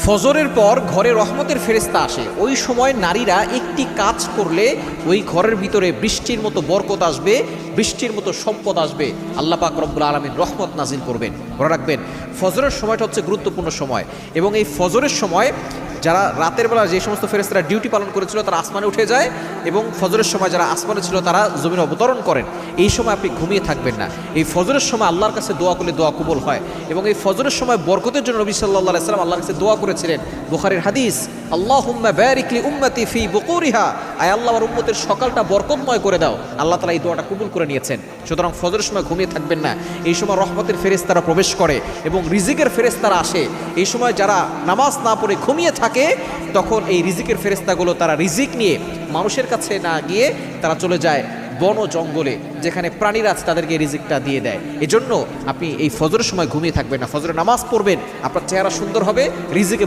ফজরের পর ঘরে রহমতের ফেরেশতা আসে। ওই সময় নারীরা একটি কাজ করলে ওই ঘরের ভিতরে বৃষ্টির মতো বরকত আসবে, বৃষ্টির মতো সম্পদ আসবে। আল্লাহ পাক রব্বুল আলামিন রহমত নাজিল করবেন। মনে রাখবেন, ফজরের সময়টা হচ্ছে গুরুত্বপূর্ণ সময়, এবং এই ফজরের সময় যারা রাতের বেলা যে সমস্ত ফেরেশতারা ডিউটি পালন করেছিল তারা আসমানে উঠে যায়, এবং ফজরের সময় যারা আসমানে ছিল তারা জমিনে অবতরণ করেন। এই সময় আপনি ঘুমিয়ে থাকবেন না। এই ফজরের সময় আল্লাহর কাছে দোয়া করলে দোয়া কবুল হয়, এবং এই ফজরের সময় বরকতের জন্য নবী সাল্লাল্লাহু আলাইহি সাল্লাম আল্লাহর কাছে দোয়া করেছিলেন। বুখারীর হাদিস, আল্লাহুম্মা বারিক লি উম্মতি ফি বুকুরিহা, আয় আল্লাহ আমার উম্মতের সকালটা বরকতময় করে দাও। আল্লাহ তাআলা এই দোয়াটা কবুল করে নিয়েছেন। সুতরাং ফজরের সময় ঘুমিয়ে থাকবেন না। এই সময় রহমতের ফেরেশতারা প্রবেশ করে এবং রিজিকের ফেরেশতারা আসে। এই সময় যারা নামাজ না পড়ে ঘুমিয়ে থাকে, তখন এই রিজিকের ফেরেশতাগুলো তারা রিজিক নিয়ে মানুষের কাছে না গিয়ে তারা চলে যায় বন জঙ্গলে, যেখানে প্রাণীরা আছে, তাদেরকে রিজিকটা দিয়ে দেয়। এজন্য আপনি এই ফজরের সময় ঘুমিয়ে থাকবেন না, ফজরের নামাজ পড়বেন, আপনার চেহারা সুন্দর হবে, রিজিকে